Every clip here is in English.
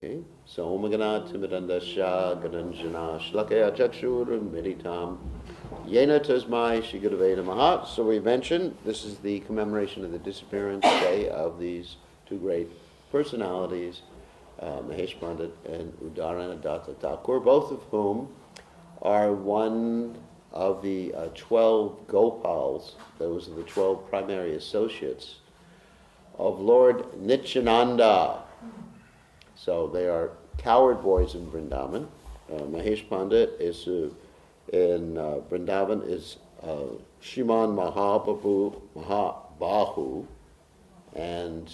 Okay, so Omagana Timidandasha Gananjana Shlakaya Chakshur Meditam Yena Tasmai Shigadaveda Mahat. So we mentioned this is the commemoration of the disappearance day of these two great personalities, Mahesh Pandit and Udhar Thakur, both of whom are one of the 12 Gopals. Those are the 12 primary associates of Lord Nityananda. So they are coward boys in Vrindavan. Mahesh Pandit is in Vrindavan is Shriman Mahabahu, and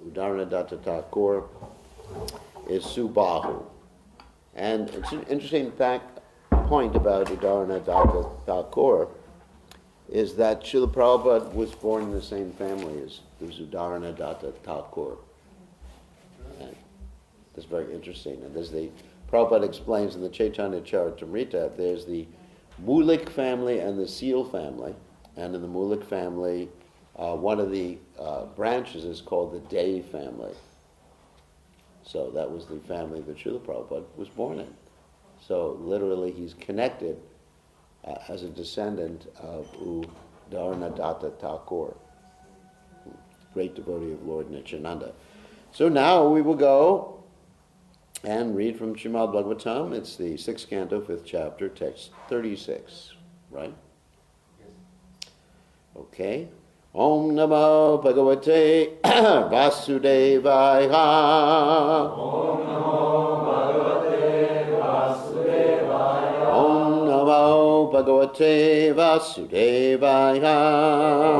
Udhar Thakur is Subahu. And it's an interesting point about Udhar Thakur is that Srila Prabhupada was born in the same family as Udhar Thakur. That's very interesting. And there's the Prabhupada explains in the Chaitanya Charitamrita, there's the Mulik family and the Seal family. And in the Mulik family, one of the branches is called the Day family. So that was the family that Srila Prabhupada was born in. So literally he's connected as a descendant of Udhar Thakur, great devotee of Lord Nityananda. So now we will go and read from Srimad Bhagavatam. It's the 6th canto, 5th chapter, text 36, right? Yes. Okay. Om Namo Bhagavate Vasudevaya. Om Namo Bhagavate Vasudevaya. Om Namo Bhagavate Vasudevaya.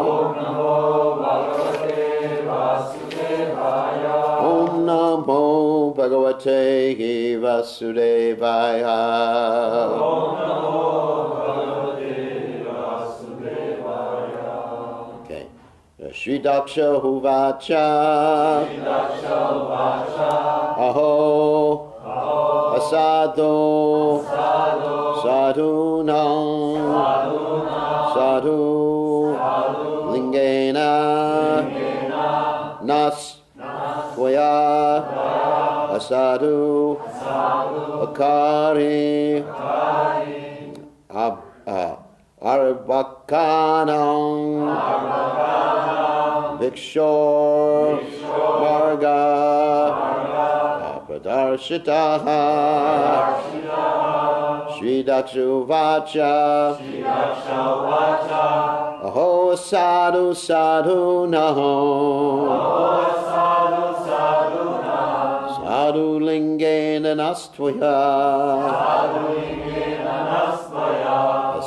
Om Namo Bhagavate Vasudevaya. Om Namo Bhagavate Vasudevaya. Om Namo Bhagavate Vasudevaya. Okay. Shri Daksha Huvacha. Shri Daksha Uvacha. Aho. Aho. Asado. Asado. Sadhunam. Sadhunam. Sadhu. Sadhu. Lingena. Lingena. Nas. Nas. Tvaya. Asadu. Sadhu. Akari. Akari. Arbakanam. Arbakanam. Vikshor. Vikshor. Marga. Marga. Pradarshitaha. Darshitaha. Shri Dakshuvacha. Shri Daksha Uvacha. Aho sadhu sadhu naho. Aho sadhu sadhu nam. Sadhu lingena nastvaya. Sadhu lingena nastvaya.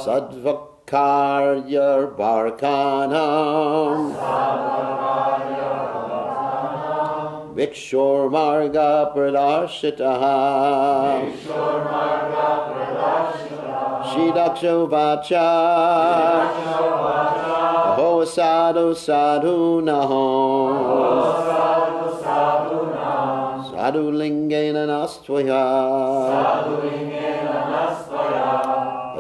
Sadvakarya barkanam. Sadvakarya bhartanam. Vikshor marga pradarshitaha. Vikshor marga pradarshitaha. Shri Dakshuvacha. Daksha Uvacha. Aho sadhu sadhu naho. Aho sadhu sadhu nam. Sadhu lingena nastvaya. Sadhu lingena nastvaya.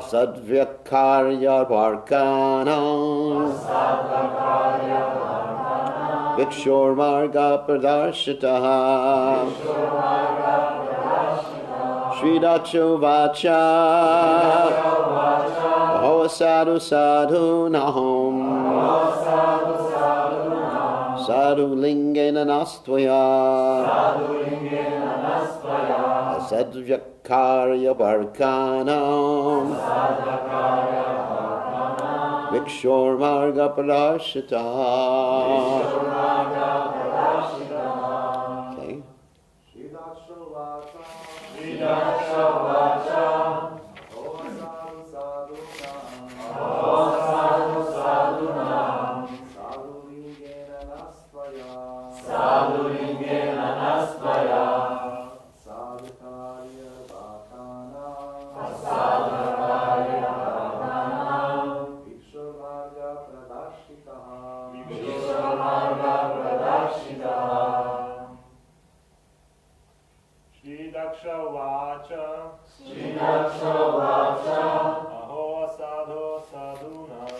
Sadvyakarya barkanam. Sadvakarya bhartanam. Vikshor marga pradarshitaha. Vikshor marga pradarshitaha. Shri Dakshuvacha. Aho sadhu sadhu nahom. Aho sadhu sadhu nam. Sadhu lingena nastvaya. Sadhu lingena nastvaya. Sadvyakarya barkanam. Sadvakarya bhartanam. Vikshor marga pradarshitaha. Vikshor marga pradarshitaha. Okay. Shri Daksha Uvacha. Aho sadhu sadhu nam. Sadhu lingena nastvaya. Sadvakarya bhartanam. Vikshor marga pradarshitaha. Shri Daksha Uvacha. Shri Daksha Uvacha. Aho sadhu sadhunam.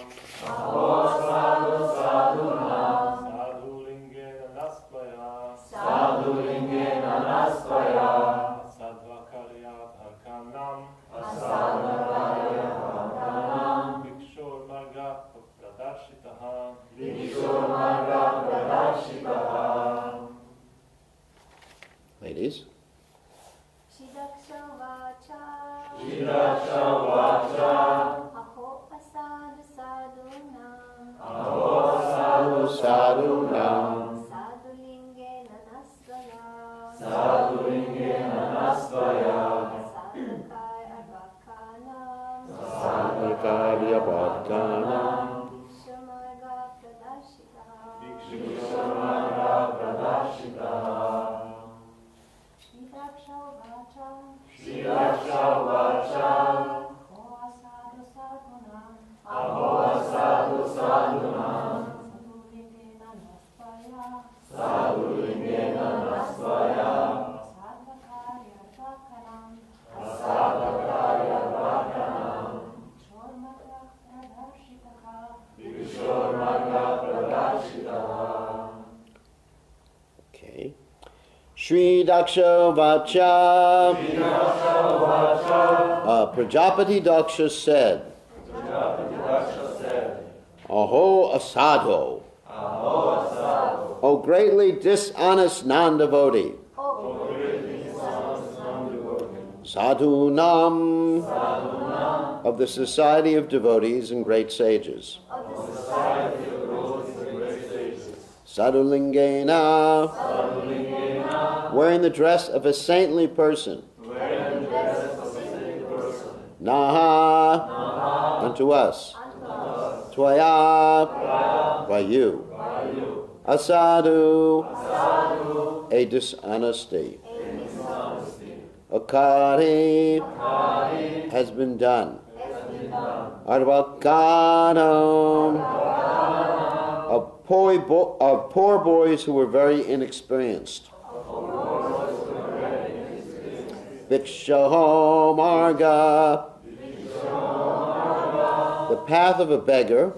Aho sadhu sadhu nam. Sadhu lingena nastvaya. Sadhu lingena nastvaya. Ladies. Shidaksha vacha. Shidaksha vacha. Aho asadu sadunam. Aho sadhu sadhunam. Sadulinge nanasvaya. Sadhulinge nanasvaya. Sadhakai arvakanam. Sadhakarya bhaktanam. Dikshamarga pradashita. Dikshamarga pradashita. Shidaksha vacha. Shidaksha vacha. Aho asadu sadunam. Aho sadhu sadhunam. Sadulinge nanasvaya. Sadhulinge nanasvaya. Sadhakai arvakanam. Sadhakarya bhaktanam. Shormarga pradashita. Vishormarga pradashita. Okay. Shri Daksha Vacha. Shidaksha vacha. Prajapati Daksha said, Daksha said, Aho asadho, Aho sadhu. O greatly dishonest non-devotee, sadhunam, of the society of devotees and great sages, sadhulingena, wearing the dress of a saintly person, naha, unto us, twaya, by you, asadu, a dishonesty, akari, has been done, arvakanam, of poor boys who were very inexperienced, Vikshaho marga, the path of a beggar,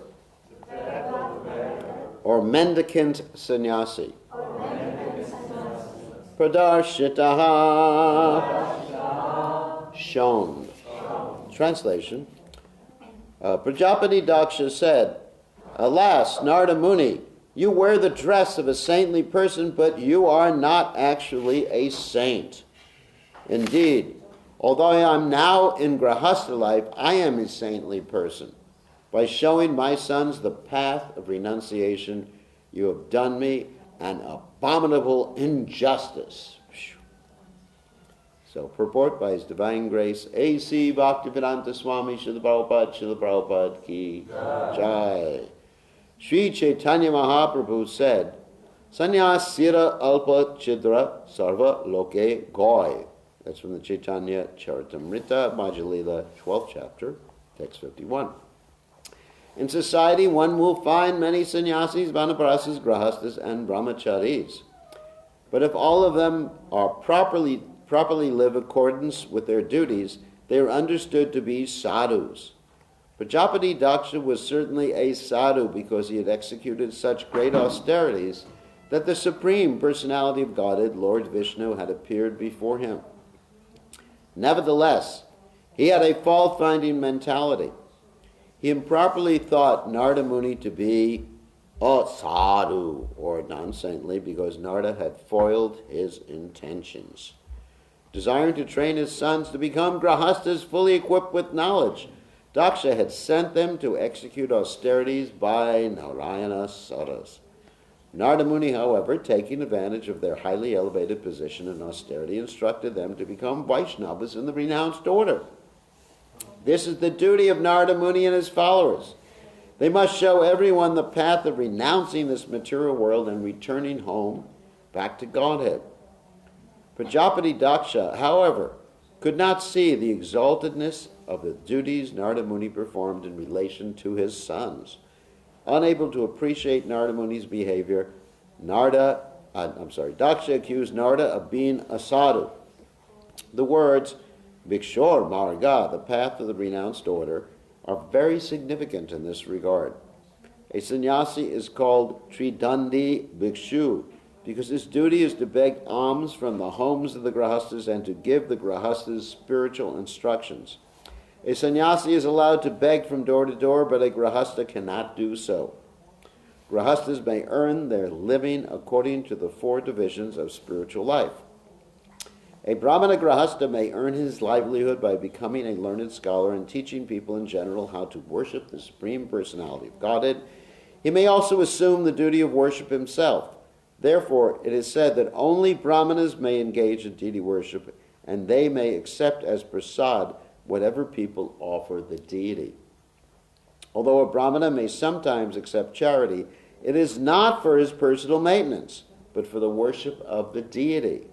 or mendicant sannyasi. Pradarshitaha, shown. Translation. Prajapati Daksha said, Alas, Narada Muni, you wear the dress of a saintly person, but you are not actually a saint. Indeed, although I am now in Grahastha life, I am a saintly person. By showing my sons the path of renunciation, you have done me an abominable injustice. So, purport by His Divine Grace, A.C. Bhaktivedanta Swami Srila Prabhupada ki Jai. Sri Chaitanya Mahaprabhu said, Sannyasira alpa chidra sarva loke goy. That's from the Chaitanya Charitamrita, Majjalila, 12th chapter, text 51. In society, one will find many sannyasis, vanaprasas, grahastas, and brahmacharis. But if all of them are properly live accordance with their duties, they are understood to be sadhus. Prajapati Daksha was certainly a sadhu because he had executed such great austerities that the Supreme Personality of Godhead, Lord Vishnu, had appeared before him. Nevertheless, he had a fault-finding mentality. He improperly thought Narada Muni to be a sadhu, or non-saintly, because Narada had foiled his intentions. Desiring to train his sons to become grahastas fully equipped with knowledge, Daksha had sent them to execute austerities by Narayana Saras. Narada Muni, however, taking advantage of their highly elevated position in austerity, instructed them to become Vaishnavas in the renounced order. This is the duty of Narada Muni and his followers. They must show everyone the path of renouncing this material world and returning home back to Godhead. Prajapati Daksha, however, could not see the exaltedness of the duties Narada Muni performed in relation to his sons. Unable to appreciate Narada Muni's behavior, Daksha accused Narada of being a sadhu. The words Bhikshor Marga, the path of the renounced order, are very significant in this regard. A sannyasi is called Tridandi Bhikshu because his duty is to beg alms from the homes of the grahastas and to give the grahastas spiritual instructions. A sannyasi is allowed to beg from door to door, but a grahasta cannot do so. Grahastas may earn their living according to the 4 divisions of spiritual life. A Brahmana Grahastha may earn his livelihood by becoming a learned scholar and teaching people in general how to worship the Supreme Personality of Godhead. He may also assume the duty of worship himself. Therefore, it is said that only Brahmanas may engage in deity worship, and they may accept as prasad whatever people offer the deity. Although a Brahmana may sometimes accept charity, it is not for his personal maintenance, but for the worship of the deity.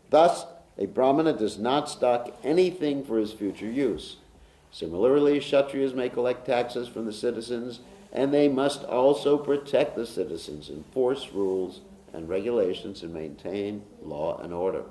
Thus, a Brahmana does not stock anything for his future use. Similarly, Kshatriyas may collect taxes from the citizens, and they must also protect the citizens, enforce rules and regulations, and maintain law and order.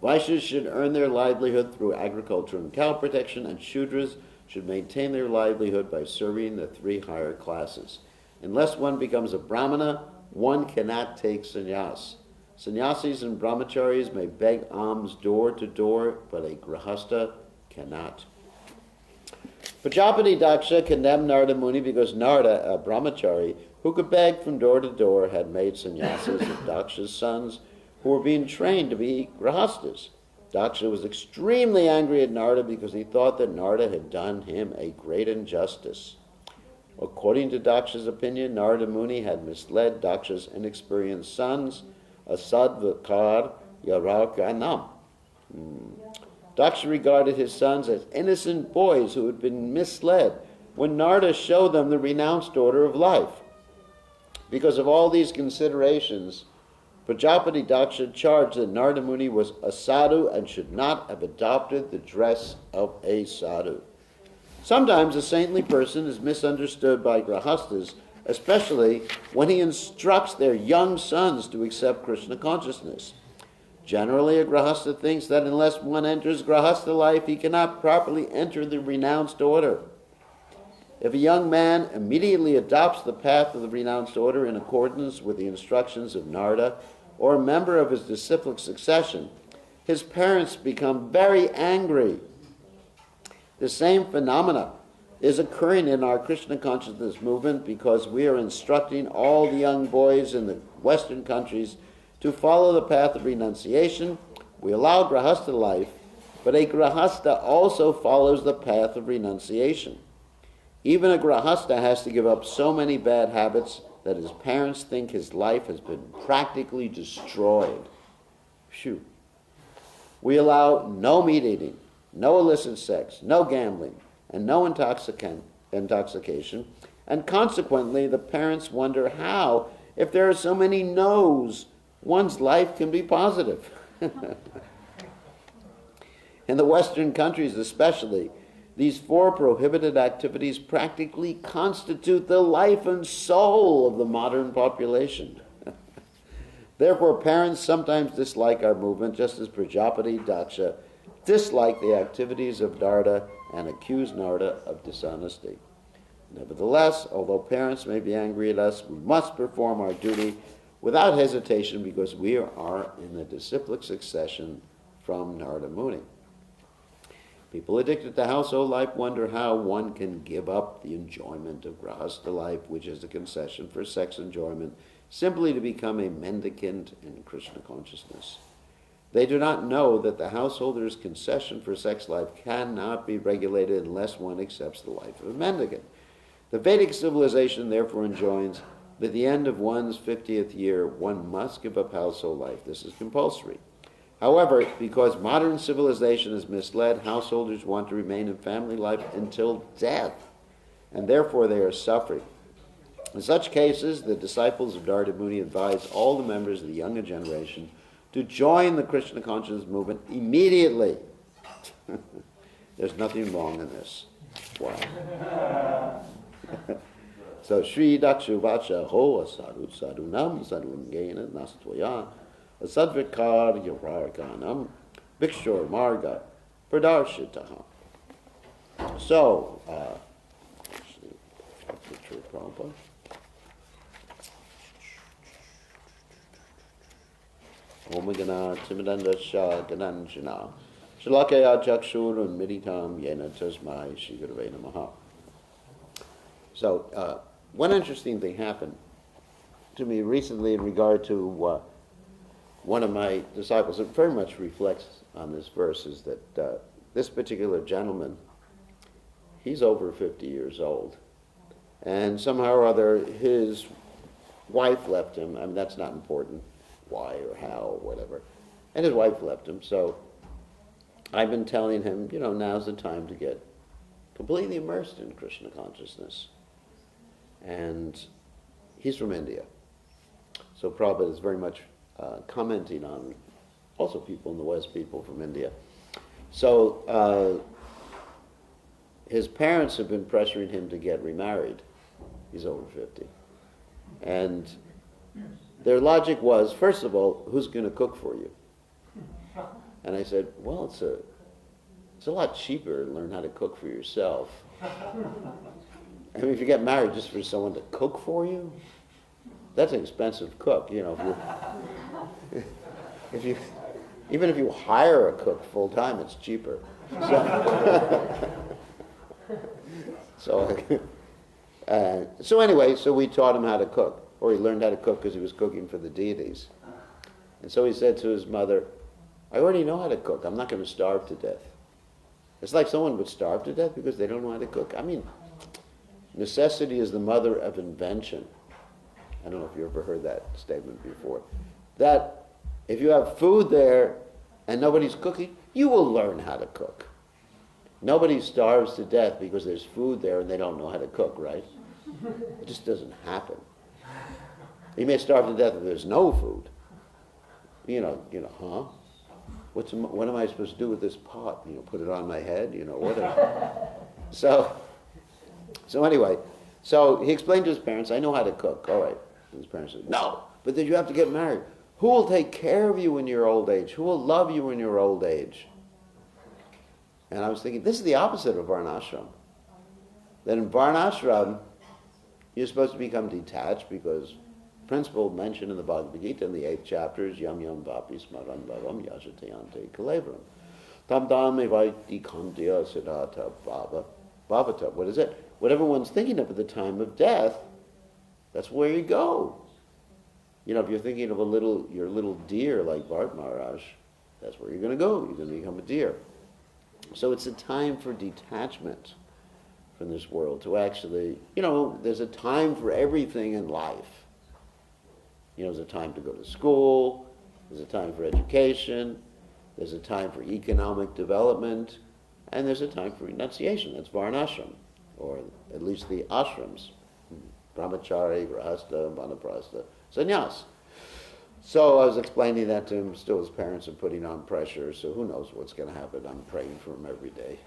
Vaishyas should earn their livelihood through agriculture and cow protection, and Shudras should maintain their livelihood by serving the three higher classes. Unless one becomes a Brahmana, one cannot take sannyas. Sannyasis and brahmacharis may beg alms door to door, but a grahastha cannot. Prajapati Daksha condemned Narada Muni because Narada, a brahmachari, who could beg from door to door, had made sannyasis of Daksha's sons who were being trained to be grahasthas. Daksha was extremely angry at Narada because he thought that Narada had done him a great injustice. According to Daksha's opinion, Narada Muni had misled Daksha's inexperienced sons, Asadvakar Yarakanam. Daksha regarded his sons as innocent boys who had been misled when Narada showed them the renounced order of life. Because of all these considerations, Prajapati Daksha charged that Narada Muni was a sadhu and should not have adopted the dress of a sadhu. Sometimes a saintly person is misunderstood by grahasthas, especially when he instructs their young sons to accept Krishna consciousness. Generally, a grahastha thinks that unless one enters grahastha life, he cannot properly enter the renounced order. If a young man immediately adopts the path of the renounced order in accordance with the instructions of Narada, or a member of his disciplic succession, his parents become very angry. The same phenomena is occurring in our Krishna consciousness movement because we are instructing all the young boys in the Western countries to follow the path of renunciation. We allow grahastha life, but a grahastha also follows the path of renunciation. Even a grahastha has to give up so many bad habits that his parents think his life has been practically destroyed. Phew. We allow no meat eating, no illicit sex, no gambling, and no intoxication, and consequently the parents wonder how, if there are so many no's, one's life can be positive. In the Western countries especially, these four prohibited activities practically constitute the life and soul of the modern population. Therefore, parents sometimes dislike our movement, just as Prajapati Daksha disliked the activities of Narada and accused Narada of dishonesty. Nevertheless, although parents may be angry at us, we must perform our duty without hesitation because we are in the disciplic succession from Narada Muni. People addicted to household life wonder how one can give up the enjoyment of grahastha life, which is a concession for sex enjoyment, simply to become a mendicant in Krishna consciousness. They do not know that the householder's concession for sex life cannot be regulated unless one accepts the life of a mendicant. The Vedic civilization therefore enjoins that at the end of one's 50th year, one must give up household life. This is compulsory. However, because modern civilization is misled, householders want to remain in family life until death, and therefore they are suffering. In such cases, the disciples of Narada Muni advise all the members of the younger generation to join the Krishna consciousness movement immediately. There's nothing wrong in this. Wow. So, Sri Dakshu Vacha Ho Asadu Sadunam Sadungena Nastwaya Asadvikar Yararganam Bhikshur Marga Pradarshitaha. So, Omagana Timidanda Shah Gananjana Shalakaya Jakshur and Miditam Yena Tasmai Shigurve Namaha. So, one interesting thing happened to me recently in regard to one of my disciples, it very much reflects on this verse, is that this particular gentleman, he's over 50 years old. And somehow or other, his wife left him. I mean, that's not important, why or how or whatever. And his wife left him. So I've been telling him, now's the time to get completely immersed in Krishna consciousness. And he's from India. So Prabhupada is very much commenting on also people in the West, people from India. So his parents have been pressuring him to get remarried. He's over 50. And their logic was, first of all, who's going to cook for you? And I said, well, it's a lot cheaper to learn how to cook for yourself. I mean, if you get married just for someone to cook for you, that's an expensive cook. Even if you hire a cook full time, it's cheaper. So anyway, so we taught him how to cook, or he learned how to cook because he was cooking for the deities. And so he said to his mother, I already know how to cook. I'm not going to starve to death. It's like someone would starve to death because they don't know how to cook. I mean, necessity is the mother of invention. I don't know if you ever heard that statement before. That if you have food there and nobody's cooking, you will learn how to cook. Nobody starves to death because there's food there and they don't know how to cook, right? It just doesn't happen. You may starve to death if there's no food. Huh? What am I supposed to do with this pot? Put it on my head? Whatever. So anyway, so he explained to his parents, I know how to cook. All right. And his parents said, no, but then you have to get married. Who will take care of you in your old age? Who will love you in your old age? And I was thinking, this is the opposite of Varnashram. That in Varnashram, you're supposed to become detached because principle mentioned in the Bhagavad Gita in the 8th chapter is Yam Yam Vapi Smaran Bhavam Yajatayante Kalevram. Tam Tam Evaiti Kantya Siddhata Bhavata. What is it? Whatever one's thinking of at the time of death, that's where you go. If you're thinking of your little deer like Bharat Maharaj, that's where you're going to go. You're going to become a deer. So it's a time for detachment from this world to actually, there's a time for everything in life. There's a time to go to school, there's a time for education, there's a time for economic development, and there's a time for renunciation. That's Varnashram, or at least the ashrams. Brahmachari, Grahastha, Vanaprastha, Sannyas. So I was explaining that to him. Still his parents are putting on pressure, so who knows what's going to happen. I'm praying for him every day.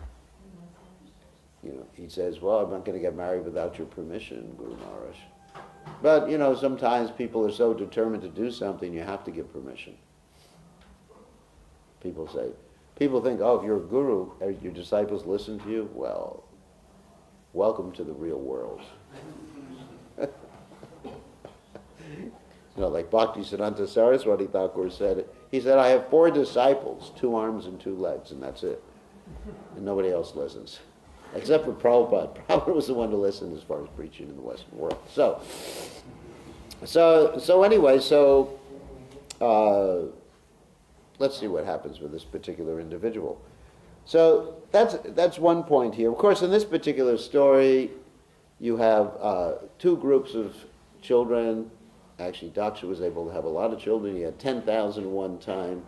He says, well, I'm not going to get married without your permission, Guru Maharaj. But, sometimes people are so determined to do something, you have to give permission. People think, oh, if you're a guru, your disciples listen to you, well, welcome to the real world. Like Bhaktisiddhanta Saraswati Thakur said, he said, I have 4 disciples, 2 arms and 2 legs, and that's it. And nobody else listens. Except for Prabhupada. Prabhupada was the one to listen as far as preaching in the Western world. So anyway, let's see what happens with this particular individual. So that's one point here. Of course, in this particular story, you have 2 groups of children. Actually, Daksha was able to have a lot of children. He had 10,000 one time.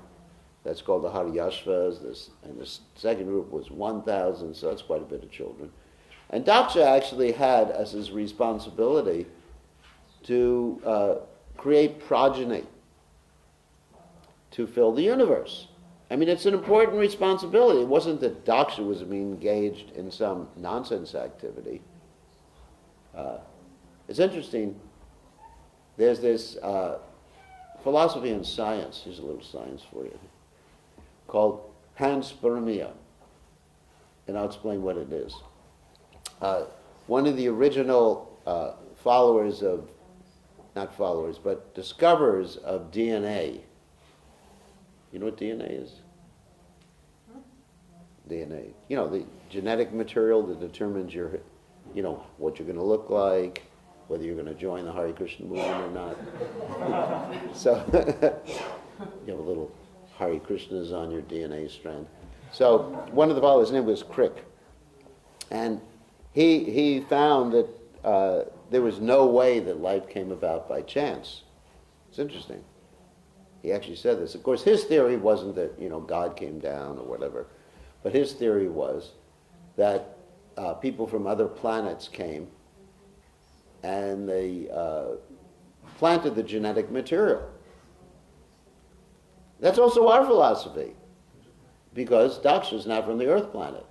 That's called the Haryashvas. And the second group was 1,000, so that's quite a bit of children. And Daksha actually had as his responsibility to create progeny to fill the universe. I mean, it's an important responsibility. It wasn't that Daksha was engaged in some nonsense activity. It's interesting. There's this philosophy and science, here's a little science for you, called panspermia. And I'll explain what it is. One of the original discoverers of DNA. You know what DNA is? DNA. The genetic material that determines what you're going to look like, whether you're going to join the Hare Krishna movement or not. You have a little Hare Krishnas on your DNA strand. So one of the followers' name was Crick. And he found that there was no way that life came about by chance. It's interesting. He actually said this. Of course, his theory wasn't that, God came down or whatever. But his theory was that people from other planets came and they planted the genetic material. That's also our philosophy, because Daksha's not from the Earth planet.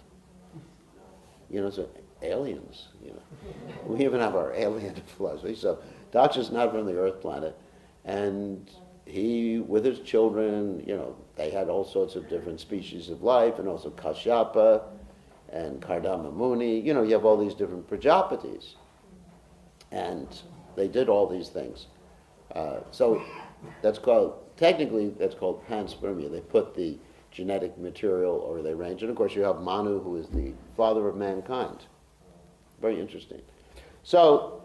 So aliens, We even have our alien philosophy. So Daksha's not from the Earth planet. And he, with his children, they had all sorts of different species of life, and also Kashyapa and Kardama Muni. You have all these different Prajapatis. And they did all these things. So technically that's called panspermia. They put the genetic material, or they arrange it. And of course you have Manu, who is the father of mankind. Very interesting. So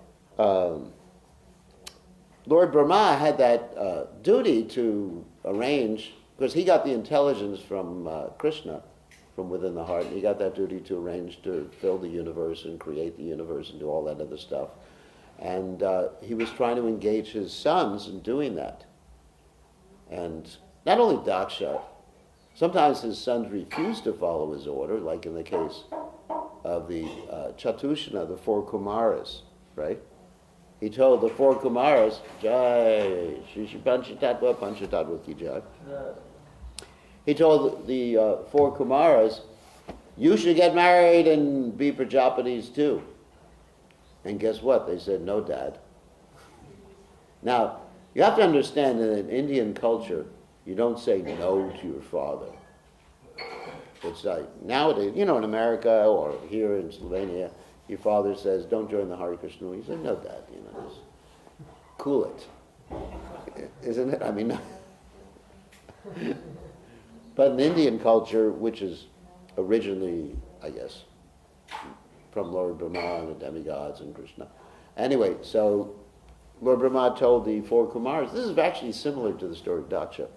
Lord Brahma had that duty to arrange, because he got the intelligence from Krishna, from within the heart, and he got that duty to arrange to fill the universe and create the universe and do all that other stuff. And he was trying to engage his sons in doing that. And not only Daksha, sometimes his sons refused to follow his order, like in the case of the Chatushna, the 4 Kumaras, right? He told the 4 Kumaras, Jai, Shishi Panchatatva, Panchatatva ki Jai. He told the 4 Kumaras, you should get married and be Prajapatis too. And guess what? They said, no, Dad. Now, you have to understand that in Indian culture, you don't say no to your father. It's like nowadays, in America or here in Slovenia, your father says, don't join the Hare Krishna. You say, no, Dad, just cool it. Isn't it? I mean, but in Indian culture, which is originally, I guess, from Lord Brahma and the demigods and Krishna. Anyway, so Lord Brahma told the 4 Kumaras, this is actually similar to the story of Daksha.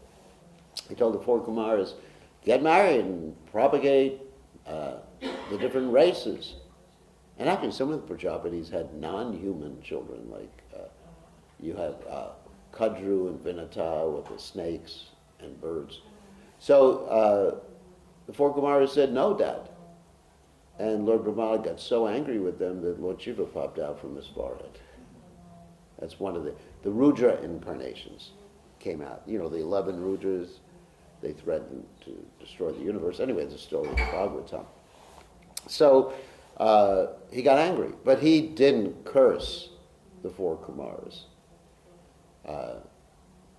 He told the 4 Kumaras, get married and propagate the different races. And actually some of the Prajapatis had non-human children, like you have Kadru and Vinata with the snakes and birds. So the 4 Kumaras said, no, Dad. And Lord Brahma got so angry with them that Lord Shiva popped out from his forehead. That's one of the Rudra incarnations came out. The 11 Rudras, they threatened to destroy the universe. Anyway, the story of Bhagavatam. So he got angry, but he didn't curse the 4 Kumaras.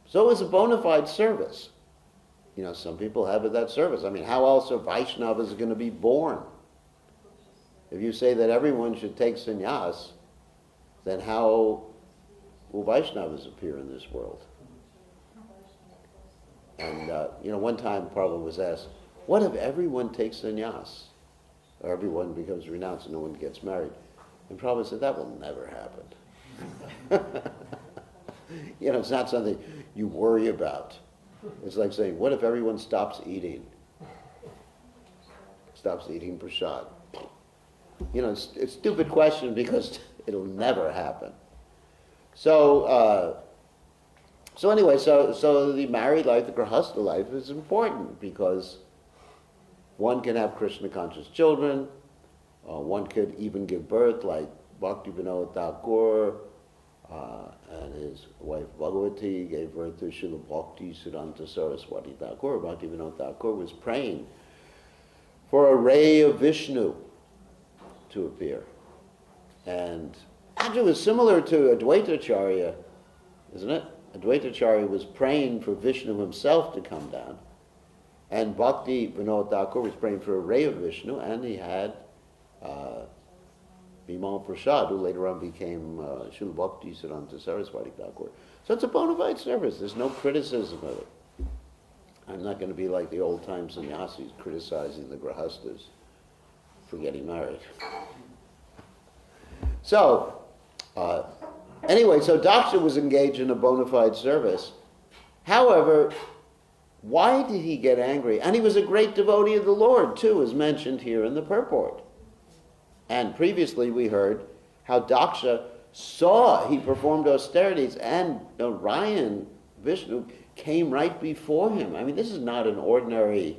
So it was a bona fide service. Some people have that service. I mean, how else are Vaishnavas going to be born? If you say that everyone should take sannyas, then how will Vaishnavas appear in this world? And, one time Prabhupada was asked, what if everyone takes sannyas? Or everyone becomes renounced and no one gets married? And Prabhupada said, that will never happen. It's not something you worry about. It's like saying, what if everyone stops eating prasad? It's a stupid question because it'll never happen. So anyway, so the married life, the grahastha life is important because one can have Krishna-conscious children. One could even give birth, like Bhakti Vinod Thakur and his wife Bhagavati gave birth to Srila Bhakti Siddhanta Saraswati Thakur. Bhakti Vinod Thakur was praying for a ray of Vishnu to appear. And actually it was similar to Advaitacharya, isn't it? Advaitacharya was praying for Vishnu himself to come down. And Bhakti Vinod Thakur was praying for a ray of Vishnu, and he had Bimal Prasad, who later on became Srila Bhakti Siddhanta Saraswati Thakur. So it's a bona fide service. There's no criticism of it. I'm not going to be like the old-time sannyasis criticizing the grahastas for getting married. So, anyway, so Daksha was engaged in a bona fide service. However, why did he get angry? And he was a great devotee of the Lord, too, as mentioned here in the purport. And previously we heard how Daksha saw he performed austerities, and Orion, Vishnu, came right before him. I mean, this is not an ordinary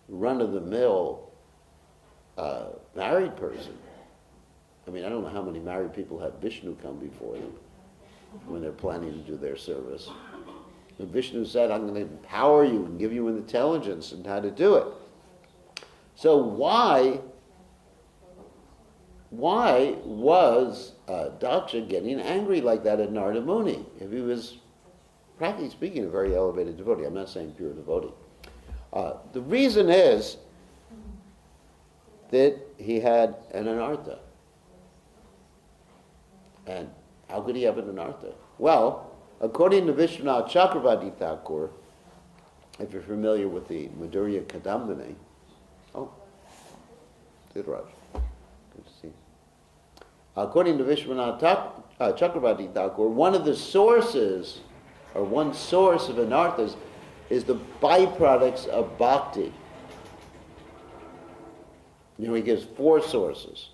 run-of-the-mill married person. I mean, I don't know how many married people have Vishnu come before them when they're planning to do their service. And Vishnu said, I'm going to empower you and give you intelligence and how to do it. So why was Daksha getting angry like that at Narada Muni if he was, practically speaking, a very elevated devotee? I'm not saying pure devotee. The reason is that he had an anartha. And how could he have an anartha? Well, according to Vishwanath Chakravarti Thakur, if you're familiar with the Madhurya Kadambini, Udhar, good to see you. According to Vishwanath Chakravarti Thakur, one of the sources, or one source of anarthas, is the byproducts of bhakti. He gives 4 sources.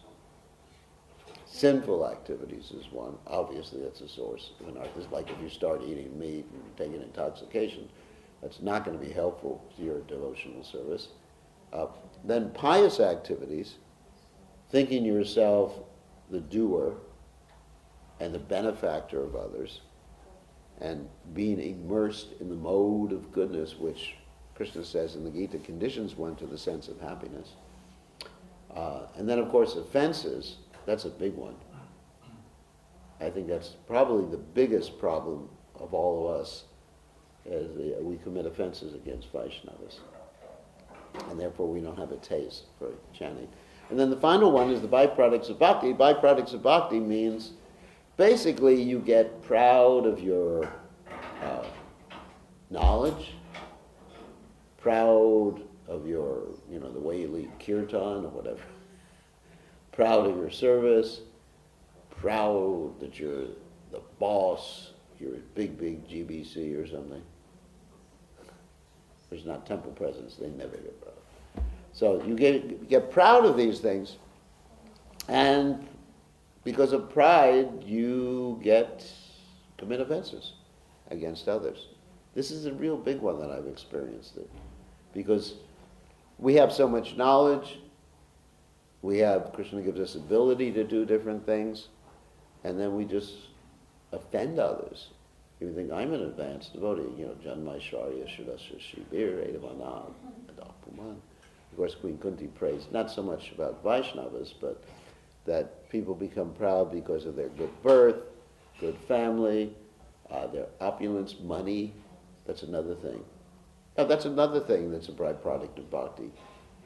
Sinful activities is one. Obviously, that's a source of anarthas. Like if you start eating meat and taking intoxication, that's not going to be helpful to your devotional service. Then pious activities, thinking yourself the doer and the benefactor of others, and being immersed in the mode of goodness, which Krishna says in the Gita conditions one to the sense of happiness. And then, of course, offenses, that's a big one. I think that's probably the biggest problem of all of us, is we commit offenses against Vaishnavas. And therefore we don't have a taste for chanting. And then the final one is the byproducts of bhakti. Byproducts of bhakti means basically you get proud of your knowledge, proud of your, the way you lead kirtan or whatever, proud of your service, proud that you're the boss, you're a big GBC or something. There's not temple presence, they never get proud. So you get proud of these things, and because of pride, you commit offenses against others. This is a real big one that I've experienced, because we have so much knowledge, Krishna gives us ability to do different things, and then we just offend others. You think, I'm an advanced devotee, Janmaisharya, Shudasya, Shibir, Edavanam, Adapuman. Of course, Queen Kunti prays not so much about Vaishnavas, but that people become proud because of their good birth, good family, their opulence, money. That's another thing. Now, that's another thing that's a byproduct of bhakti,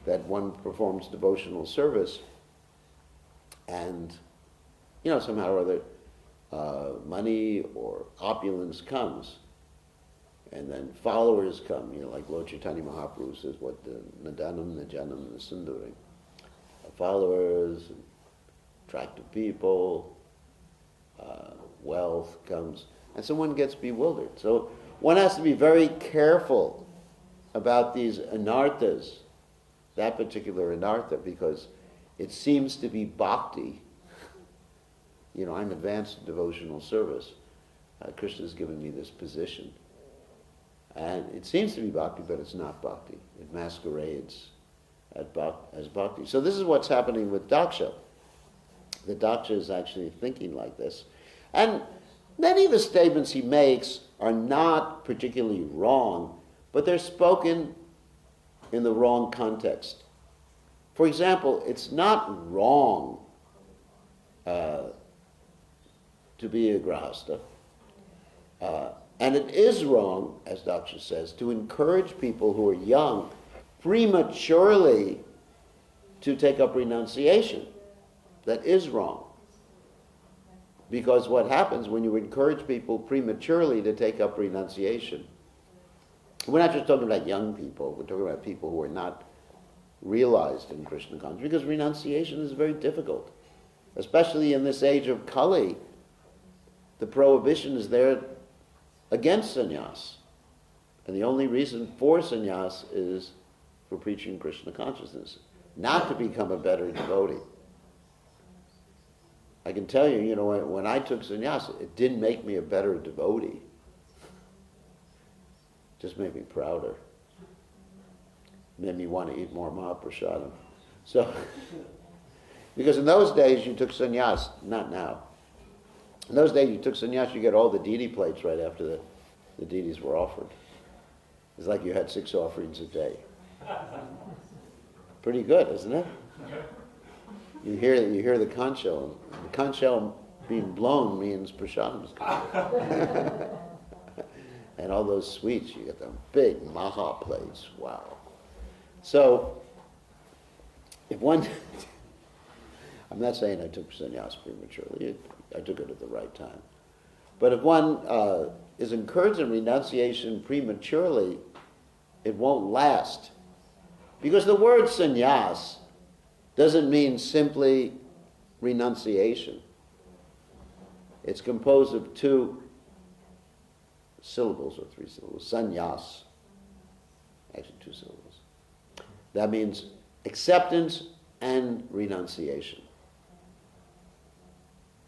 that one performs devotional service and, somehow or other, money or opulence comes, and then followers come, like Lord Chaitanya Mahaprabhu says, what the Nadanam, Najanam, and Sundaram. Followers, attractive people, wealth comes, and so one gets bewildered. So one has to be very careful about these anarthas, that particular anartha, because it seems to be bhakti. I'm advanced in devotional service. Krishna's given me this position. And it seems to be bhakti, but it's not bhakti. It masquerades as bhakti. So this is what's happening with Daksha. The Daksha is actually thinking like this. And many of the statements he makes are not particularly wrong, but they're spoken in the wrong context. For example, it's not wrong to be a grahastha. And it is wrong, as Daksha says, to encourage people who are young prematurely to take up renunciation. That is wrong. Because what happens when you encourage people prematurely to take up renunciation, we're not just talking about young people, we're talking about people who are not realized in Krishna consciousness, because renunciation is very difficult. Especially in this age of Kali, the prohibition is there against sannyas. And the only reason for sannyas is for preaching Krishna consciousness, not to become a better devotee. I can tell you, when I took sannyas, it didn't make me a better devotee. It just made me prouder. Made me want to eat more Mahaprasadam. So, because in those days you took sannyas, not now. In those days you took sannyas, you get all the deity plates right after the deities were offered. It's like you had 6 offerings a day. Pretty good, isn't it? You hear the conch shell. The conch shell being blown means prasadam is coming. And all those sweets, you get them big maha plates. Wow. So, if one, I'm not saying I took sannyas prematurely. I took it at the right time. But if one is encouraged in renunciation prematurely, it won't last. Because the word sannyas doesn't mean simply renunciation. It's composed of 2 syllables or 3 syllables. Sannyas. Actually 2 syllables. That means acceptance and renunciation.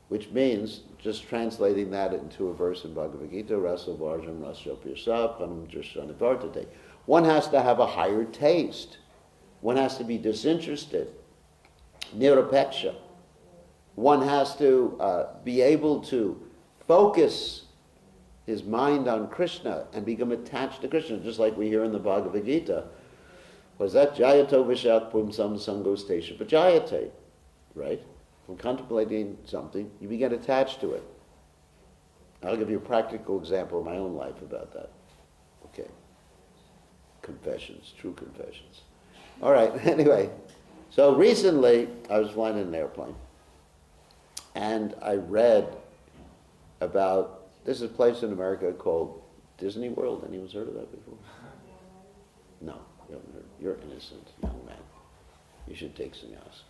Which means, just translating that into a verse in Bhagavad Gita, Rasa Varjam Rasya Pirsa Panam Drishanivartate. One has to have a higher taste. One has to be disinterested. Nirapeksha. One has to be able to focus his mind on Krishna and become attached to Krishna, just like we hear in the Bhagavad Gita. Was that Jayato Vishat Pumsam Sango Station Pajayate? Right? From contemplating something, you become attached to it. I'll give you a practical example of my own life about that. Okay. Confessions, true confessions. All right, anyway. So recently, I was flying in an airplane, and I read about, this is a place in America called Disney World. Anyone's heard of that before? No, you haven't heard. You're innocent, young man. You should take sannyas.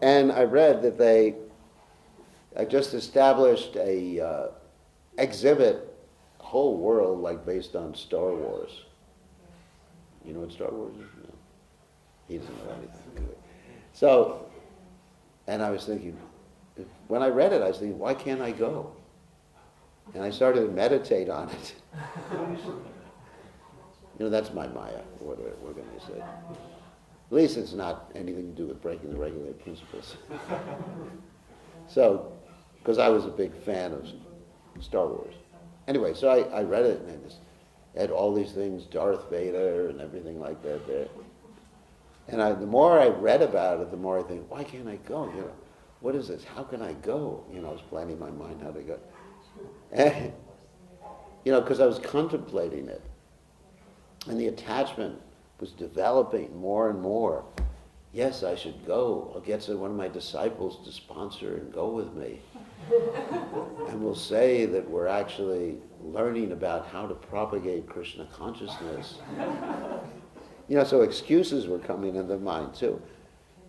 And I read that they just established a exhibit, whole world, like based on Star Wars. You know what Star Wars is? No. He doesn't know anything. So, and I was thinking, when I read it, I was thinking, why can't I go? And I started to meditate on it. That's my Maya, what we're going to say. At least it's not anything to do with breaking the regulated principles. So, because I was a big fan of Star Wars. Anyway, so I read it, and it had all these things, Darth Vader and everything like that there. And the more I read about it, the more I think, why can't I go? What is this? How can I go? I was planning in my mind how to go. And, because I was contemplating it. And the attachment was developing more and more. Yes, I should go. I'll get one of my disciples to sponsor and go with me. And we'll say that we're actually learning about how to propagate Krishna consciousness. So excuses were coming into mind too.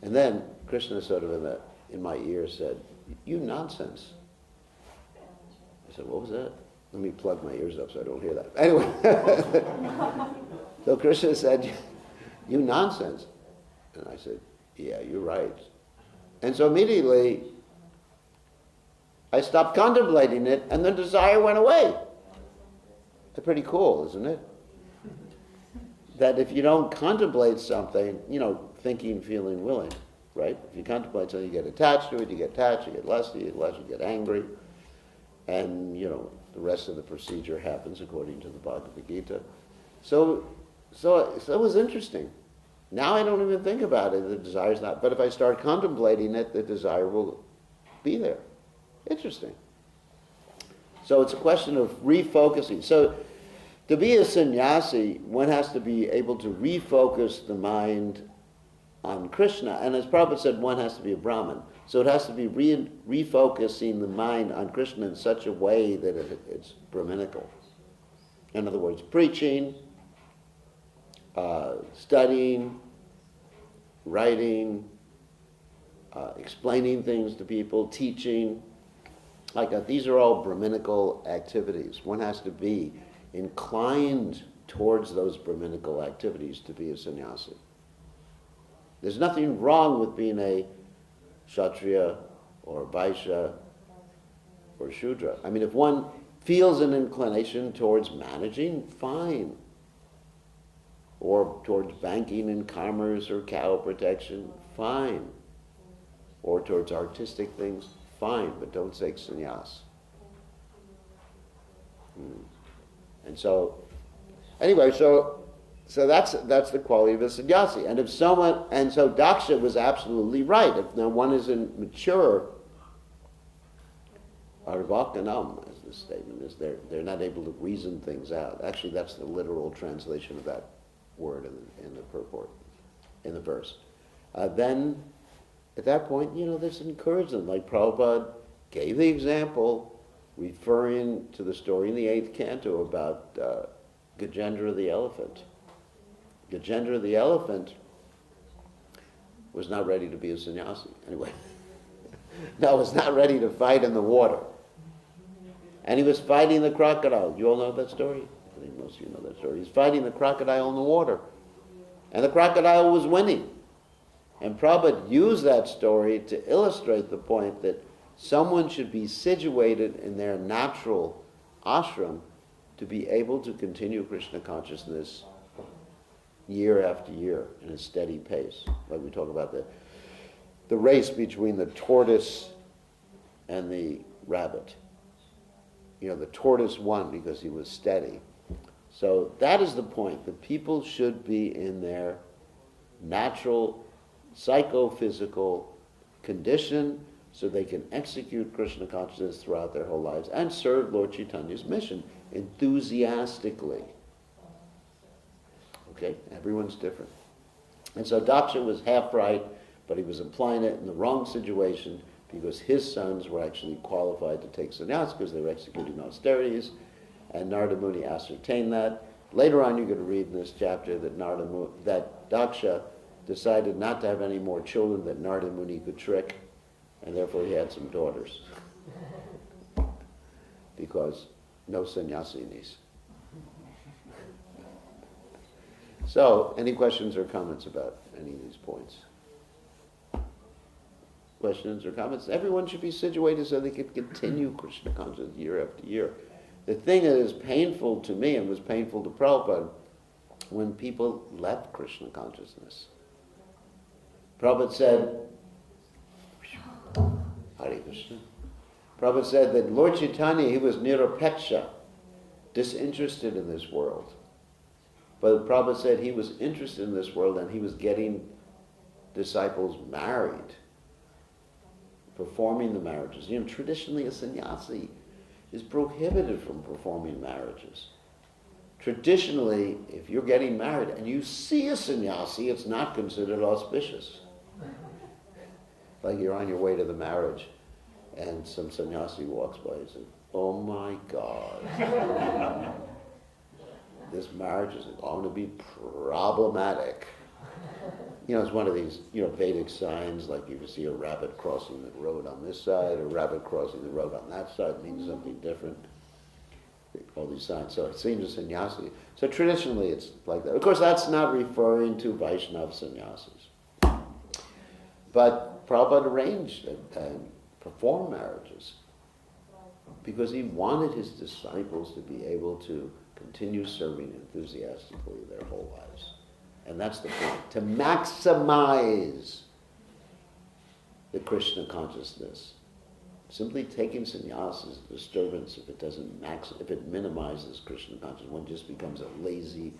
And then Krishna sort of in my ear said, "You nonsense." I said, "What was that?" Let me plug my ears up so I don't hear that. Anyway, so Krishna said, "You nonsense." And I said, "Yeah, you're right." And so immediately, I stopped contemplating it, and the desire went away. It's pretty cool, isn't it? That if you don't contemplate something, thinking, feeling, willing, right? If you contemplate something, you get attached to it, you get attached, you get lusty, you get angry, and, the rest of the procedure happens according to the Bhagavad Gita. So it was interesting. Now I don't even think about it, the desire's not. But if I start contemplating it, the desire will be there. Interesting. So it's a question of refocusing. So to be a sannyasi, one has to be able to refocus the mind on Krishna. And as Prabhupada said, one has to be a Brahmin. So it has to be refocusing the mind on Krishna in such a way that it's Brahminical. In other words, preaching, studying, writing, explaining things to people, teaching, Like these are all Brahminical activities. One has to be inclined towards those Brahminical activities to be a sannyasi. There's nothing wrong with being a Kshatriya or Vaishya or Shudra. I mean, if one feels an inclination towards managing, fine. Or towards banking and commerce or cow protection, fine. Or towards artistic things, fine, but don't take sannyas. And so, anyway, so that's the quality of a sannyasi. And if someone, and so Daksha was absolutely right. If now one isn't mature, arvakanam, as the statement is, they're not able to reason things out. Actually, that's the literal translation of that word in the purport, in the verse. Then, at that point, there's encouragement. Like Prabhupada gave the example, referring to the story in the 8th canto about Gajendra the elephant. Gajendra the elephant was not ready to be a sannyasi. Anyway, no, was not ready to fight in the water. And he was fighting the crocodile. You all know that story? I think most of you know that story. He's fighting the crocodile in the water. And the crocodile was winning. And Prabhupada used that story to illustrate the point that someone should be situated in their natural ashram to be able to continue Krishna consciousness year after year in a steady pace. Like we talk about the race between the tortoise and the rabbit. The tortoise won because he was steady. So that is the point, that people should be in their natural psychophysical condition so they can execute Krishna consciousness throughout their whole lives and serve Lord Chaitanya's mission enthusiastically. Okay? Everyone's different. And so Daksha was half right, but he was applying it in the wrong situation because his sons were actually qualified to take sannyas because they were executing austerities, and Narada Muni ascertained that. Later on, you're going to read in this chapter that that Daksha decided not to have any more children that Narada Muni could trick, and therefore he had some daughters. Because no sannyasinis. So, any questions or comments about any of these points? Questions or comments? Everyone should be situated so they can continue Krishna consciousness year after year. The thing that is painful to me and was painful to Prabhupada when people left Krishna consciousness. Prabhupada said, Hare Krishna. Prabhupada said that Lord Chaitanya, he was nirapeksha, disinterested in this world. But Prabhupada said he was interested in this world and he was getting disciples married, performing the marriages. Traditionally a sannyasi is prohibited from performing marriages. Traditionally, if you're getting married and you see a sannyasi, it's not considered auspicious. Like you're on your way to the marriage and some sannyasi walks by and says, "Oh my God, this marriage is going to be problematic." It's one of these, Vedic signs, like you see a rabbit crossing the road on this side, a rabbit crossing the road on that side means something different. All these signs. So it seems a sannyasi. So traditionally it's like that. Of course, that's not referring to Vaishnava sannyasis. But Prabhupada arranged and performed marriages because he wanted his disciples to be able to continue serving enthusiastically their whole lives. And that's the point, to maximize the Krishna consciousness. Simply taking sannyas is a disturbance if if it minimizes Krishna consciousness. One just becomes a lazy,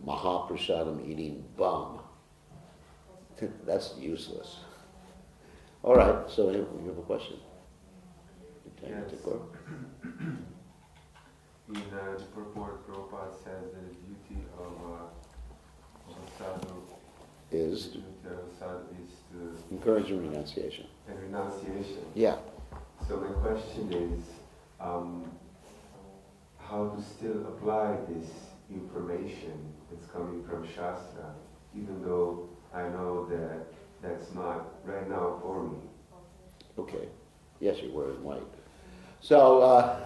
mahaprasadam eating bum. That's useless. All right, so you have a question? Yes. In the purport, Prabhupada says that the duty of a sadhu Is to encourage renunciation. and renunciation. Yeah. So my question is, how to still apply this information that's coming from Shastra, even though I know that that's not right now for me. Okay. Yes, you're wearing white. So,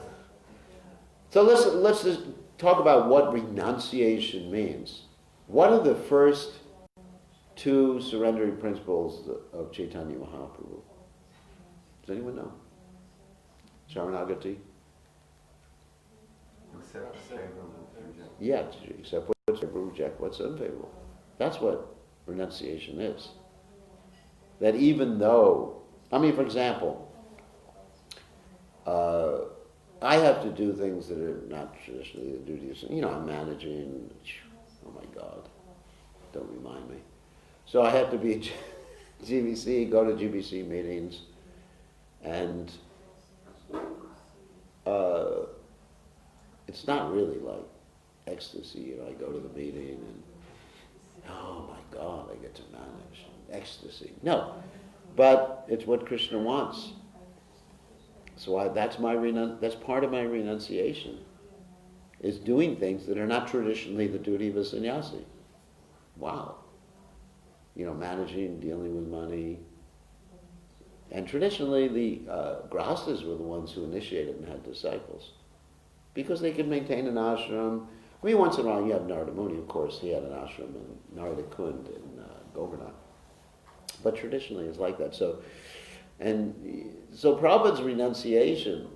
so let's just talk about what renunciation means. What are the first two surrendering principles of Chaitanya Mahaprabhu? Does anyone know? Sharanagati? Accept favorable, reject. Yeah, accept what's favorable, reject what's unfavorable. That's what renunciation is. That even though, I mean, for example, I have to do things that are not traditionally the duties. You know, I'm managing. Oh my God, don't remind me. So I have to be at GBC, go to GBC meetings, and it's not really like ecstasy. You know, I go to the meeting and oh my God, I get to manage ecstasy. No, but it's what Krishna wants. So that's part of my renunciation, is doing things that are not traditionally the duty of a sannyasi. Wow. You know, managing, dealing with money. And traditionally the grahastas were the ones who initiated and had disciples, because they could maintain an ashram. I mean, once in a while you have Narada Muni, of course, he had an ashram in Narada Kund in Govardhan. But traditionally it's like that. So Prabhupada's renunciation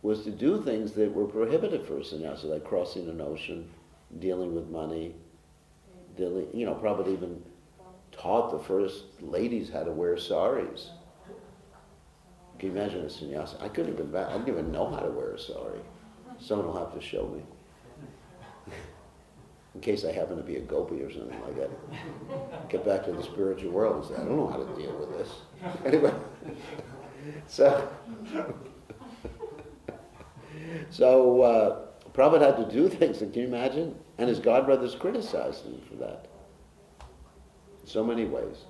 was to do things that were prohibited for a sannyasi, like crossing an ocean, dealing with money. Prabhupada even taught the first ladies how to wear saris. Can you imagine a sannyasi? I didn't even know how to wear a sari. Someone will have to show me. In case I happen to be a gopi or something like that. Get back to the spiritual world and say, I don't know how to deal with this. Anyway, so Prabhupada had to do things, can you imagine? And his godbrothers criticized him for that. In so many ways.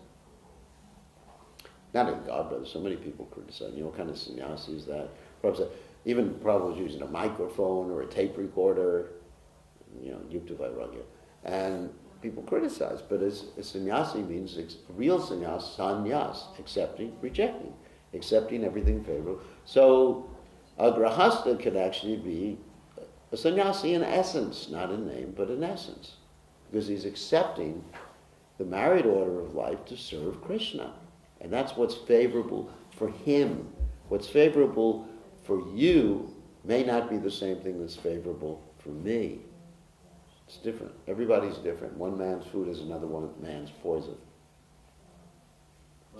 Not his godbrothers, so many people criticized him. You know what kind of sannyasi is that? Prabhupada was using a microphone or a tape recorder, Yukta Vairagya. And people criticize, but as sannyasi means real sannyas, accepting, rejecting, accepting everything favorable. So a grahasta can actually be a sannyasi in essence, not in name, but in essence, because he's accepting the married order of life to serve Krishna. And that's what's favorable for him. What's favorable for you may not be the same thing that's favorable for me. It's different. Everybody's different. One man's food is another one man's poison.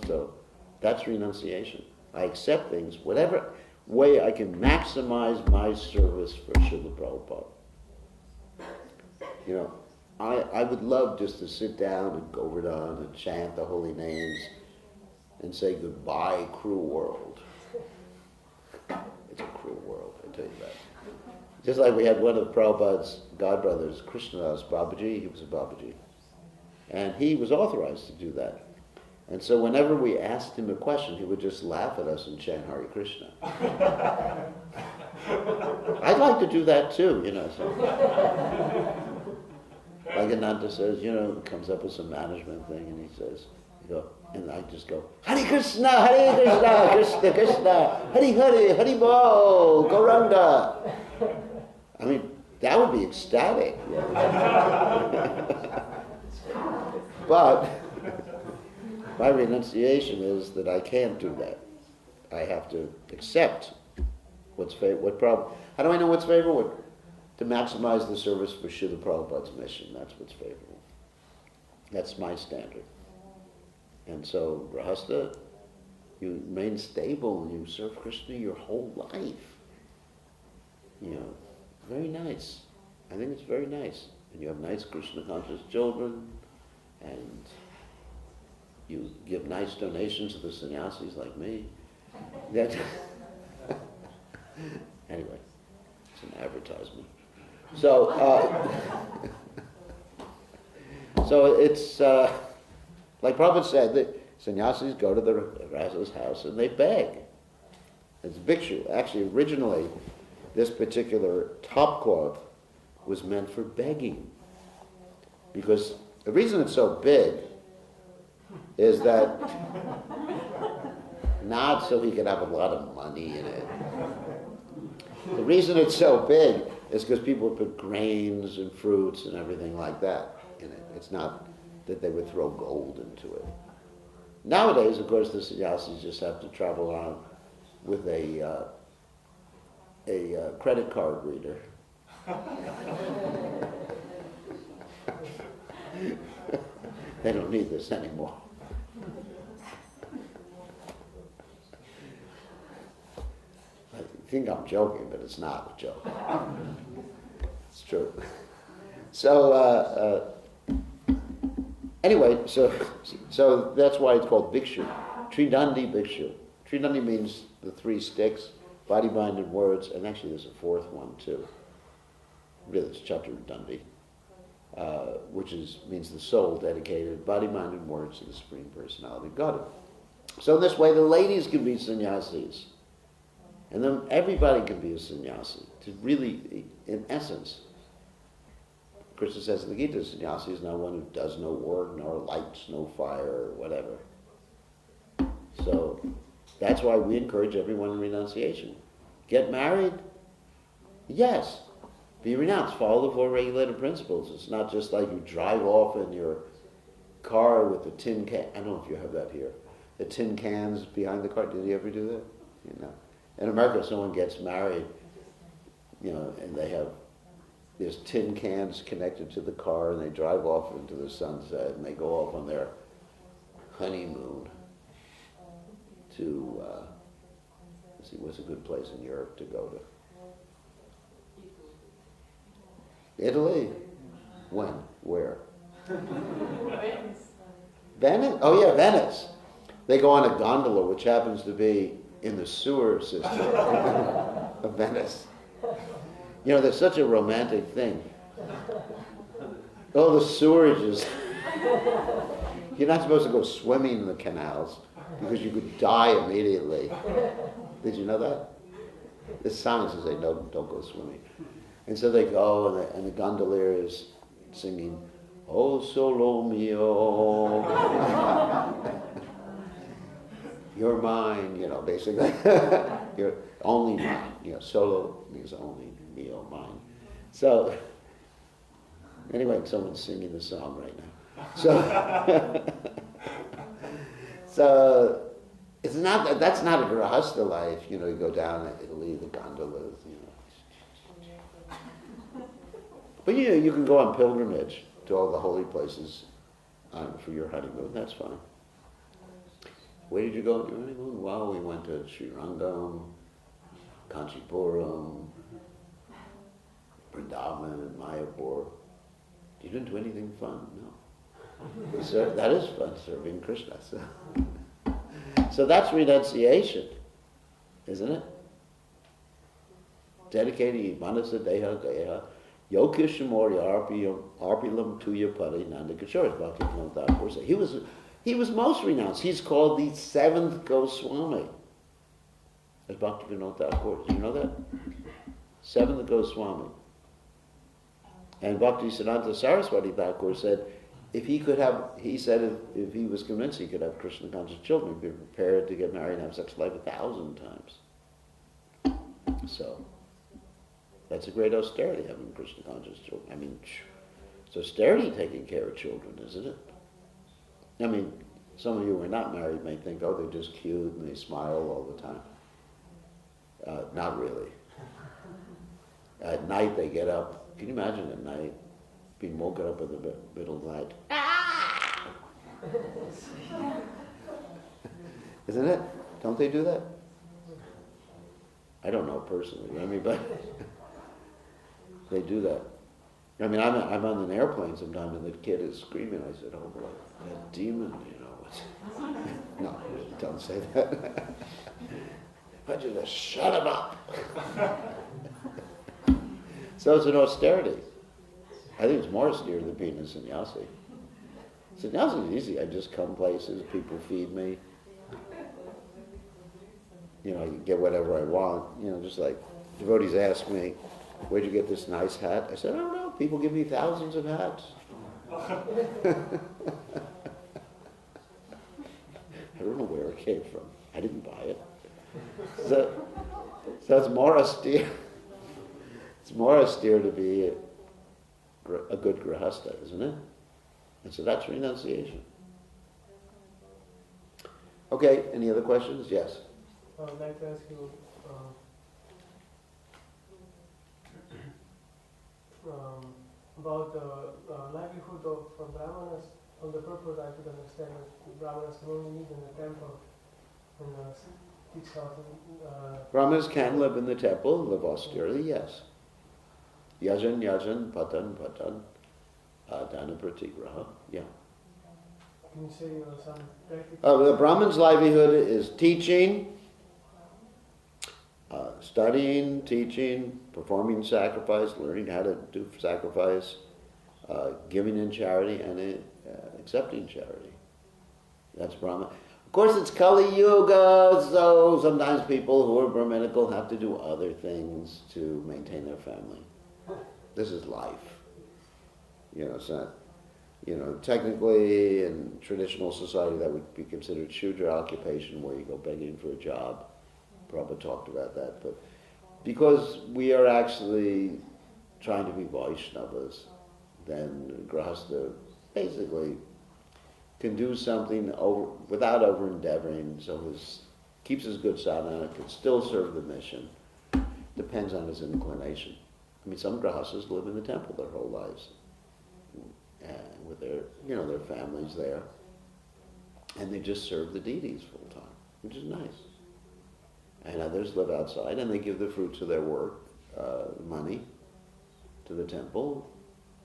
So that's renunciation. I accept things, whatever way I can maximize my service for Srila Prabhupada. I would love just to sit down in Govardhan and chant the holy names and say, goodbye, cruel world. It's a cruel world, I tell you that. Just like we had one of Prabhupada's godbrothers, Krishnadas Babaji, he was a Babaji. And he was authorized to do that. And so whenever we asked him a question, he would just laugh at us and chant Hare Krishna. I'd like to do that too, So. Like Ananta says, comes up with some management thing and he says, and I just go, Hare Krishna, Hare Krishna, Krishna Krishna, Hare Hare, Hare Bol, Gauranga. I mean, that would be ecstatic. But my renunciation is that I can't do that. I have to accept what's favorable. How do I know what's favorable? To maximize the service for Srila Prabhupada's mission. That's what's favorable. That's my standard. And so, Grahasta, you remain stable and you serve Krishna your whole life. Very nice. I think it's very nice. And you have nice Krishna conscious children, and you give nice donations to the sannyasis like me. Anyway, it's an advertisement. So, it's like Prabhupada said, that sannyasis go to the Raja's house and they beg. It's bhikshu. Actually, originally, this particular topcloth was meant for begging. Because the reason it's so big is that not so he could have a lot of money in it, The reason it's so big is because people put grains and fruits and everything like that in it. It's not that they would throw gold into it. Nowadays, of course, the sannyasis just have to travel around with a credit card reader. They don't need this anymore. I think I'm joking, but it's not a joke. It's true. So anyway, so that's why it's called Bhikshu. Tridandi Bhikshu. Tridandi means the three sticks, body, mind, and words, and actually there's a fourth one too. Really, it's Chaturdandi, which means the soul dedicated, body, mind, and words to the Supreme Personality of Godhead. So in this way, the ladies can be sannyasis. And then everybody can be a sannyasi. To really, in essence, Krishna says in the Gita, sannyasi is not one who does no work, nor lights no fire, or whatever. So that's why we encourage everyone in renunciation. Get married? Yes. Be renounced. Follow the four regulated principles. It's not just like you drive off in your car with the tin can. I don't know if you have that here. The tin cans behind the car. Did you ever do that? You know. In America, someone gets married, and there's tin cans connected to the car, and they drive off into the sunset, and they go off on their honeymoon to, let's see, what's a good place in Europe to go to? Italy? When? Where? Venice? Oh yeah, Venice. They go on a gondola, which happens to be in the sewer system of Venice. There's such a romantic thing. Oh, the sewages. You're not supposed to go swimming in the canals because you could die immediately. Did you know that? The signs say, no, don't go swimming. And so they go, and the gondolier is singing, "Oh, solo mio." You're mine, basically. You're only mine. Solo means only, mio, mine. So, anyway, someone's singing the song right now. So it's not, that's not a grahastha life. You go down to Italy, the gondolas, But you can go on pilgrimage to all the holy places for your honeymoon. That's fine. Where did you go on your honeymoon? Well, we went to Srirangam, Kanchipuram, Vrindavan, Mayapur. You didn't do anything fun? No. So that is fun, serving Krishna. So that's renunciation, isn't it? Dedicated manasa deha gaya yokishamori arpilam tuya pari nanda kishore bhakti Thakur said. He was most renounced. He's called the seventh Goswami. As Bhaktivinoda Thakur. Do you know that? Seventh Goswami. And Bhakti Siddhanta Saraswati Thakur said, if he if he was convinced he could have Krishna conscious children, he'd be prepared to get married and have sex life 1,000 times. So, that's a great austerity, having Krishna conscious children. I mean, it's austerity taking care of children, isn't it? I mean, some of you who are not married may think, oh, they're just cute and they smile all the time. Not really. At night they get up. Can you imagine at night being woken up in the middle of the night? Ah! Isn't it? Don't they do that? I don't know personally. But they do that. I mean, I'm on an airplane sometimes and the kid is screaming. I said, oh boy, that demon, No, don't say that. Why don't you just shut him up? So it's an austerity. I think it's more austere than being a sannyasi. Sannyasi is easy. I just come places, people feed me. I can get whatever I want. Just like devotees ask me, where'd you get this nice hat? I said, I don't know. People give me thousands of hats. I don't know where it came from. I didn't buy it. So it's more austere. It's more austere to be a good grihastha, isn't it? And so that's renunciation. Okay, any other questions? Yes. I'd like to ask you about the livelihood of Brahmanas. On the purpose, I could understand that Brahmanas can only live in the temple and teach how to... Brahmanas can live in the temple, live austerely, yes. Yajan, yajan, patan, patan, dana pratigraha, yeah. Can you say some practical... The Brahman's livelihood is teaching, studying, teaching, performing sacrifice, learning how to do sacrifice, giving in charity, and accepting charity. That's Brahman. Of course, it's Kali Yuga, so sometimes people who are Brahminical have to do other things to maintain their family. This is life. It's not, technically in traditional society that would be considered Shudra occupation where you go begging for a job. Prabhupada talked about that. But because we are actually trying to be Vaishnavas, then Grahastha basically can do something without over-endeavoring, so keeps his good sadhana, can still serve the mission. Depends on his inclination. I mean, some grahastas live in the temple their whole lives, with their families there, and they just serve the deities full time, which is nice. And others live outside, and they give the fruits of their work, money, to the temple,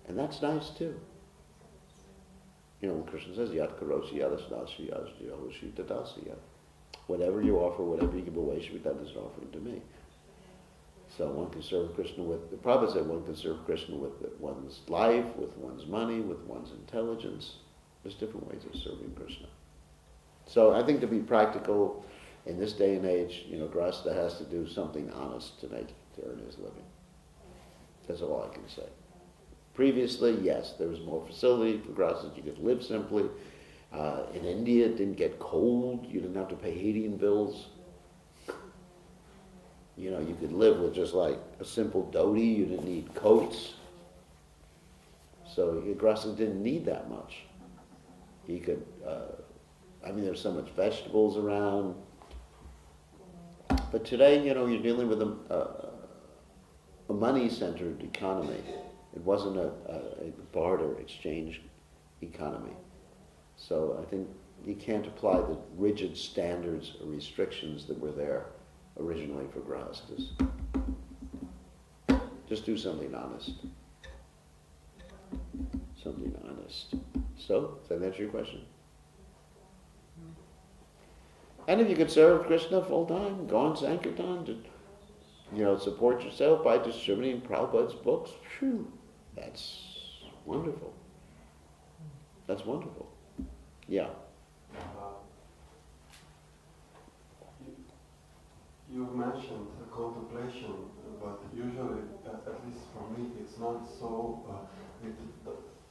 and that's nice too. When Krishna says, Yat karosi yadasnasi yasdiyahoshi tadasiya. Whatever you offer, whatever you give away should be done as an offering to me. So one can serve Krishna the Prabhupada said one can serve Krishna with one's life, with one's money, with one's intelligence. There's different ways of serving Krishna. So I think to be practical in this day and age, Grahastha has to do something honest to earn his living. That's all I can say. Previously, yes, there was more facility for grahasthas. You could live simply. In India, it didn't get cold. You didn't have to pay heating bills. You could live with just like a simple dhoti. You didn't need coats. So your grahastha didn't need that much. He could, there's so much vegetables around. But today, you're dealing with a money-centered economy. It wasn't a barter exchange economy. So I think you can't apply the rigid standards or restrictions that were there originally for grahastas. Just do something honest. Something honest. So, does that answer your question? And if you could serve Krishna full time, go on Sankirtan, support yourself by distributing Prabhupada's books, phew, that's wonderful. That's wonderful. Yeah. You mentioned contemplation, but usually, at least for me, it's not so.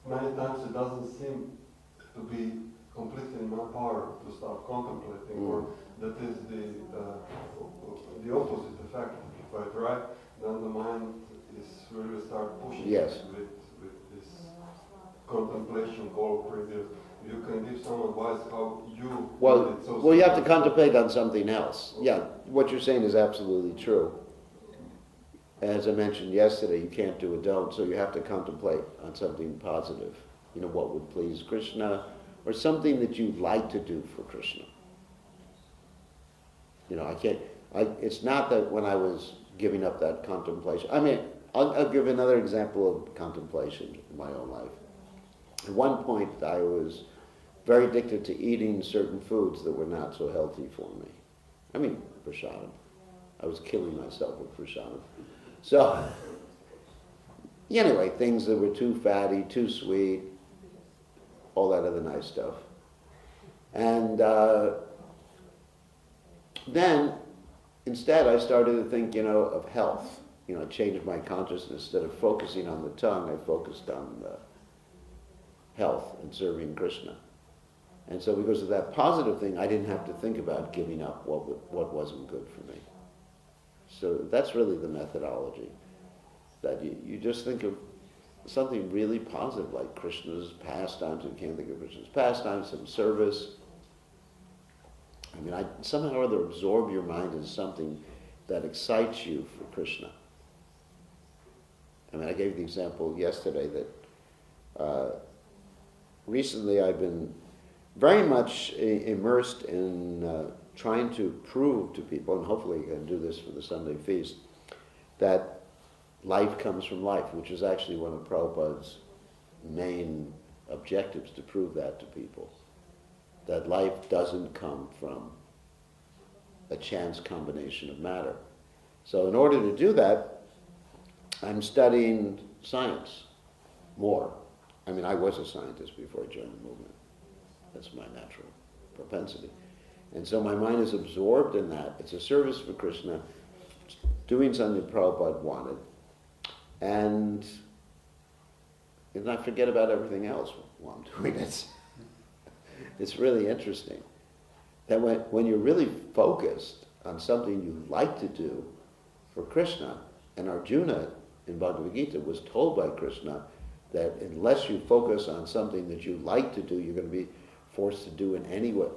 Many times it doesn't seem to be completely in my power to start contemplating, or that is the opposite effect. If I try, then the mind is really start pushing with this contemplation goal previous. You can give some advice how you... Well, you have to contemplate on something else. Yeah, what you're saying is absolutely true. As I mentioned yesterday, you can't do a don't, so you have to contemplate on something positive. What would please Krishna, or something that you'd like to do for Krishna. It's not that when I was giving up that contemplation, I'll give another example of contemplation in my own life. At one point, I was very addicted to eating certain foods that were not so healthy for me. Prasadam. I was killing myself with prasadam. So, anyway, things that were too fatty, too sweet, all that other nice stuff. And then, instead, I started to think, of health. I changed my consciousness. Instead of focusing on the tongue, I focused on the health and serving Krishna. And so because of that positive thing, I didn't have to think about giving up what wasn't good for me. So that's really the methodology. that you just think of something really positive, like Krishna's pastimes. You can't think of Krishna's pastimes, some service. I mean, somehow or other absorb your mind in something that excites you for Krishna. I mean, I gave the example yesterday that recently I've been very much immersed in trying to prove to people, and hopefully I can do this for the Sunday feast, that life comes from life, which is actually one of Prabhupada's main objectives, to prove that to people. That life doesn't come from a chance combination of matter. So in order to do that, I'm studying science more. I mean, I was a scientist before I joined the movement. That's my natural propensity. And so my mind is absorbed in that. It's a service for Krishna, doing something Prabhupada wanted. And I forget about everything else while I'm doing it. It's really interesting that when you're really focused on something you like to do for Krishna, and Arjuna in Bhagavad Gita was told by Krishna that unless you focus on something that you like to do, you're going to be forced to do in any way.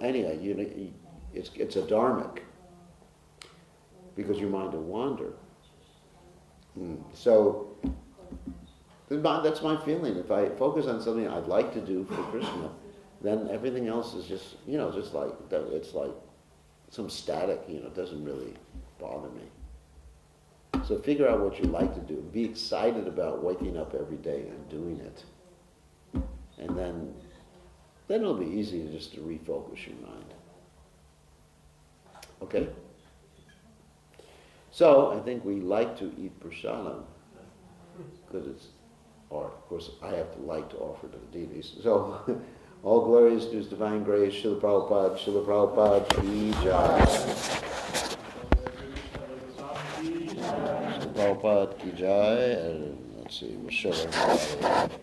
It's a dharmic, because your mind will wander. So that's my feeling. If I focus on something I'd like to do for Krishna, then everything else is just, just like, it's like some static, it doesn't really bother me. So figure out what you like to do. Be excited about waking up every day and doing it. And then it'll be easy just to refocus your mind. Okay? So I think we like to eat prasadam, because of course I have to like to offer to the deities. So all glories to His divine grace, Srila Prabhupada, ki jai. Prabhupada ki jai, and let's see, we'll show everybody.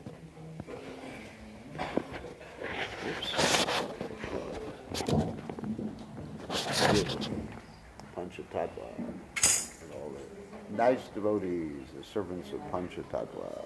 Panchatattva, and all the nice devotees, the servants of Panchatattva.